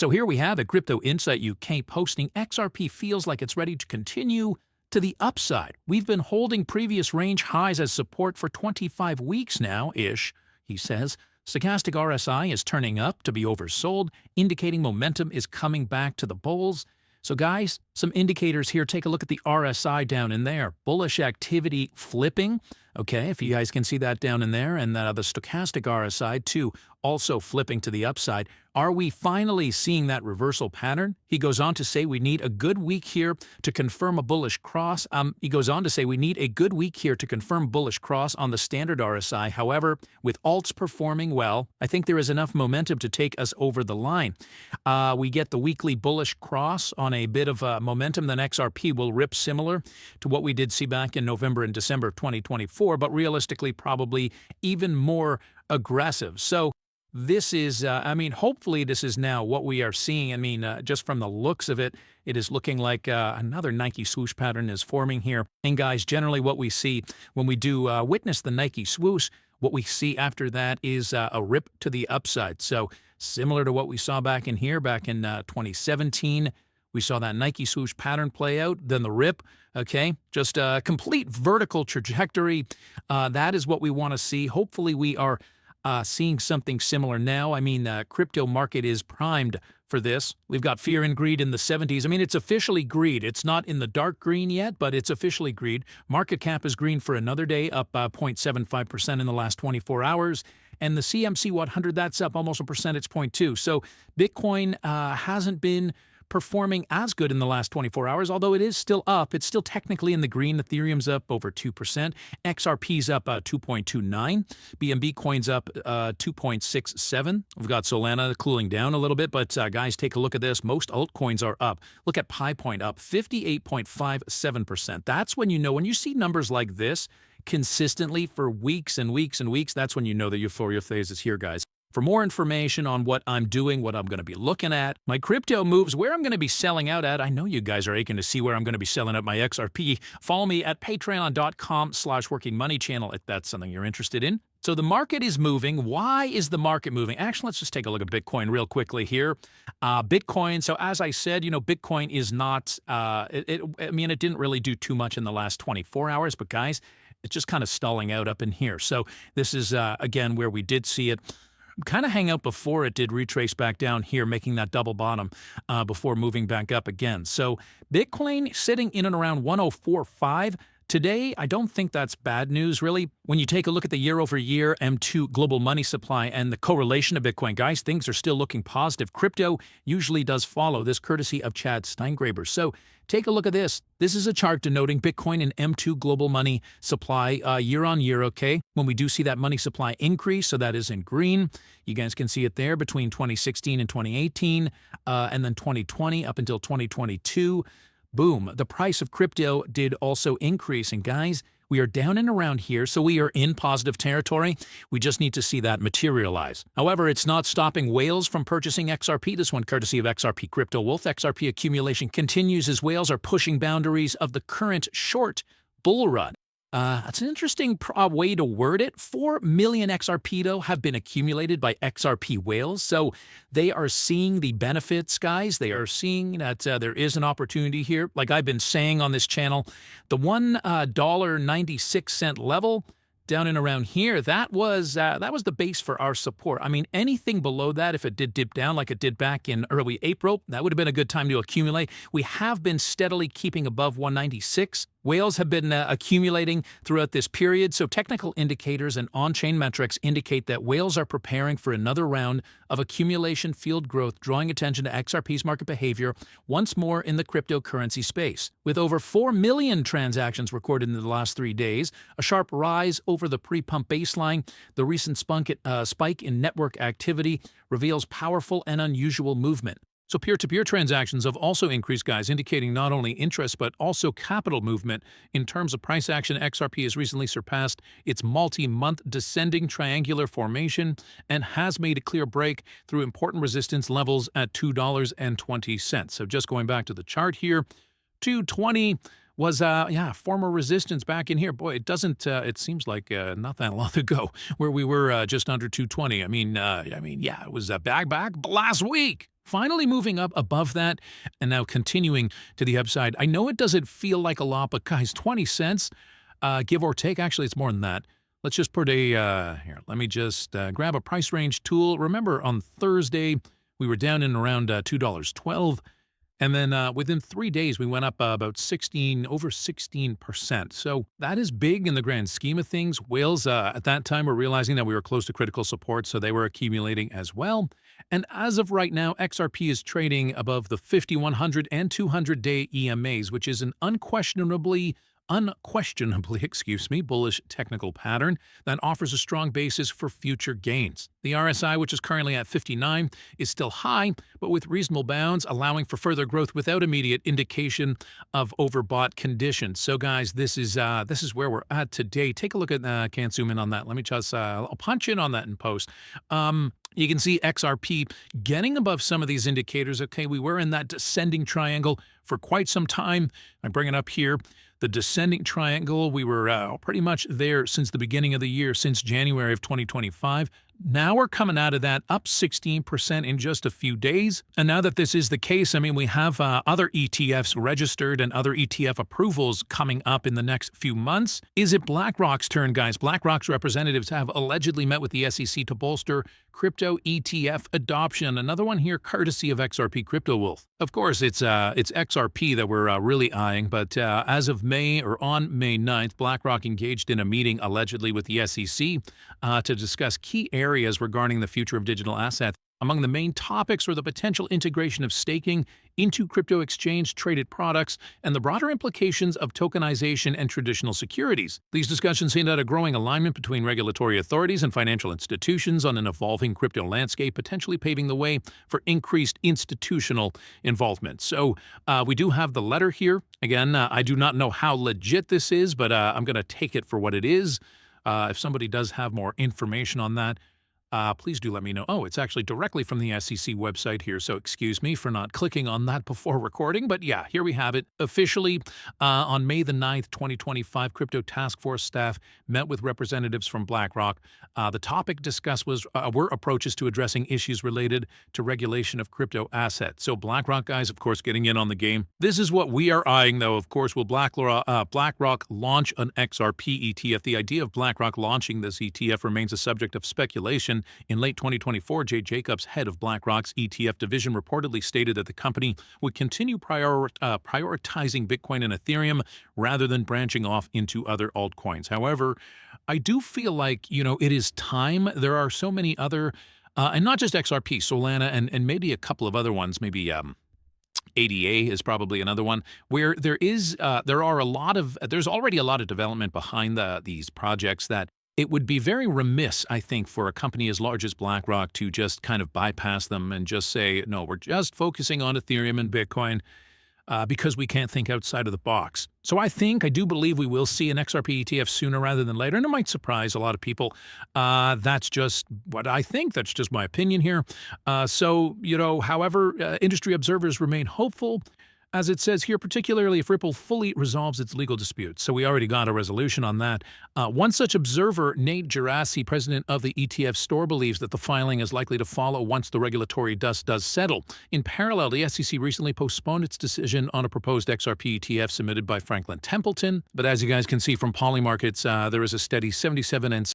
So here we have a Crypto Insight UK posting XRP feels like it's ready to continue to the upside. We've been holding previous range highs as support for 25 weeks now-ish, he says. Stochastic RSI is turning up to be oversold, indicating momentum is coming back to the bulls. So guys, some indicators here. Take a look at the RSI down in there. Bullish activity flipping. Okay, if you guys can see that down in there, and the stochastic RSI too, also flipping to the upside. Are we finally seeing that reversal pattern? He goes on to say we need a good week here to confirm a bullish cross. He goes on to say we need a good week here to confirm bullish cross on the standard RSI. However, with alts performing well, I think there is enough momentum to take us over the line. We get the weekly bullish cross on a bit of momentum, then XRP will rip similar to what we did see back in November and December of 2024, but realistically probably even more aggressive. So this is, hopefully this is now what we are seeing. Just from the looks of it, it is looking like another Nike swoosh pattern is forming here. And guys, generally what we see when we do witness the Nike swoosh, what we see after that is a rip to the upside. So similar to what we saw back in here, back in 2017, we saw that Nike swoosh pattern play out, then the rip, okay? Just a complete vertical trajectory. That is what we want to see. Hopefully we are seeing something similar now. The crypto market is primed for this. We've got fear and greed in the 70s. It's officially greed. It's not in the dark green yet, but it's officially greed. Market cap is green for another day, up 0.75% in the last 24 hours. And the CMC 100, that's up almost a percentage point too. So Bitcoin hasn't been performing as good in the last 24 hours, although it is still up. It's still technically in the green. Ethereum's up over 2%. XRP's up 2.29. BNB coin's up 2.67. We've got Solana cooling down a little bit, but guys, take a look at this. Most altcoins are up. Look at PiPoint up 58.57%. That's when you know, when you see numbers like this consistently for weeks and weeks and weeks, that's when you know the euphoria phase is here, guys. For more information on what I'm doing, what I'm going to be looking at, my crypto moves, where I'm going to be selling out at, I know you guys are aching to see where I'm going to be selling out my XRP. Follow me at patreon.com/workingmoneychannel if that's something you're interested in. So the market is moving. Why is the market moving? Actually, let's just take a look at Bitcoin real quickly here. Bitcoin, so as I said, Bitcoin is not, it didn't really do too much in the last 24 hours, but guys, it's just kind of stalling out up in here. So this is, again, where we did see it kind of hang out before it did retrace back down here, making that double bottom before moving back up again. So Bitcoin sitting in and around 104.5. Today, I don't think that's bad news, really. When you take a look at the year-over-year M2 global money supply and the correlation of Bitcoin, guys, things are still looking positive. Crypto usually does follow this, courtesy of Chad Steingraber. So take a look at this. This is a chart denoting Bitcoin and M2 global money supply year on year, okay? When we do see that money supply increase, so that is in green. You guys can see it there between 2016 and 2018, and then 2020 up until 2022. Boom, the price of crypto did also increase. And guys, we are down and around here, so we are in positive territory. We just need to see that materialize. However, it's not stopping whales from purchasing XRP. This one courtesy of XRP Crypto Wolf. XRP accumulation continues as whales are pushing boundaries of the current short bull run. That's an interesting way to word it. 4 million XRP, though, have been accumulated by XRP whales. So they are seeing the benefits, guys. They are seeing that there is an opportunity here. Like I've been saying on this channel, the $1.96 level down and around here, that was the base for our support. Anything below that, if it did dip down like it did back in early April, that would have been a good time to accumulate. We have been steadily keeping above 196. Whales have been accumulating throughout this period, so technical indicators and on-chain metrics indicate that whales are preparing for another round of accumulation field growth, drawing attention to XRP's market behavior once more in the cryptocurrency space. With over 4 million transactions recorded in the last 3 days, a sharp rise over the pre-pump baseline, the recent spike in network activity reveals powerful and unusual movement. So peer-to-peer transactions have also increased, guys, indicating not only interest but also capital movement. In terms of price action, XRP has recently surpassed its multi-month descending triangular formation and has made a clear break through important resistance levels at $2.20. So just going back to the chart here, 220 was former resistance back in here. Boy, it doesn't. It seems like not that long ago where we were just under 220. It was back last week. finally moving up above that and now continuing to the upside. I know it doesn't feel like a lot, but guys, 20 cents, give or take. Actually, it's more than that. Let's just put a, here, let me just grab a price range tool. Remember, on Thursday, we were down in around $2.12. And then within 3 days, we went up about over 16%. So that is big in the grand scheme of things. Whales at that time were realizing that we were close to critical support, so they were accumulating as well. And as of right now, XRP is trading above the 50, 100, and 200-day EMAs, which is an unquestionably, bullish technical pattern that offers a strong basis for future gains. The RSI, which is currently at 59, is still high, but with reasonable bounds, allowing for further growth without immediate indication of overbought conditions. So, guys, this is where we're at today. Take a look at. Can't zoom in on that. Let me just. I'll punch in on that in post. You can see XRP getting above some of these indicators. Okay, we were in that descending triangle for quite some time. I bring it up here. The descending triangle, we were pretty much there since the beginning of the year, since January of 2025. Now we're coming out of that up 16% in just a few days. And now that this is the case, I mean, we have other ETFs registered and other ETF approvals coming up in the next few months. Is it BlackRock's turn, guys? BlackRock's representatives have allegedly met with the SEC to bolster crypto ETF adoption. Another one here, courtesy of XRP Crypto Wolf. Of course, it's XRP that we're really eyeing, but as of May or on May 9th, BlackRock engaged in a meeting allegedly with the SEC to discuss key areas regarding the future of digital assets. Among the main topics were the potential integration of staking into crypto exchange-traded products and the broader implications of tokenization and traditional securities. These discussions hinted at a growing alignment between regulatory authorities and financial institutions on an evolving crypto landscape, potentially paving the way for increased institutional involvement. So we do have the letter here. Again, I do not know how legit this is, but I'm going to take it for what it is. If somebody does have more information on that, please do let me know. Oh, it's actually directly from the SEC website here, so excuse me for not clicking on that before recording. But yeah, here we have it. Officially, on May the 9th, 2025, Crypto Task Force staff met with representatives from BlackRock. The topic discussed were approaches to addressing issues related to regulation of crypto assets. So BlackRock, guys, of course, getting in on the game. This is what we are eyeing, though. Of course, will BlackRock launch an XRP ETF? The idea of BlackRock launching this ETF remains a subject of speculation. In late 2024, Jay Jacobs, head of BlackRock's ETF division, reportedly stated that the company would continue prioritizing Bitcoin and Ethereum rather than branching off into other altcoins. However, I do feel like, it is time. There are so many other, and not just XRP, Solana, and maybe a couple of other ones, maybe ADA is probably another one, where there's already a lot of development behind these projects that it would be very remiss, I think, for a company as large as BlackRock to just kind of bypass them and just say, no, we're just focusing on Ethereum and Bitcoin because we can't think outside of the box. So I do believe we will see an XRP ETF sooner rather than later, and it might surprise a lot of people. That's just what I think. That's just my opinion here. However, industry observers remain hopeful, as it says here, particularly if Ripple fully resolves its legal disputes. So we already got a resolution on that. One such observer, Nate Gerasi, president of the ETF store, believes that the filing is likely to follow once the regulatory dust does settle. In parallel, the SEC recently postponed its decision on a proposed XRP ETF submitted by Franklin Templeton. But as you guys can see from Polymarkets, there is a steady 77 and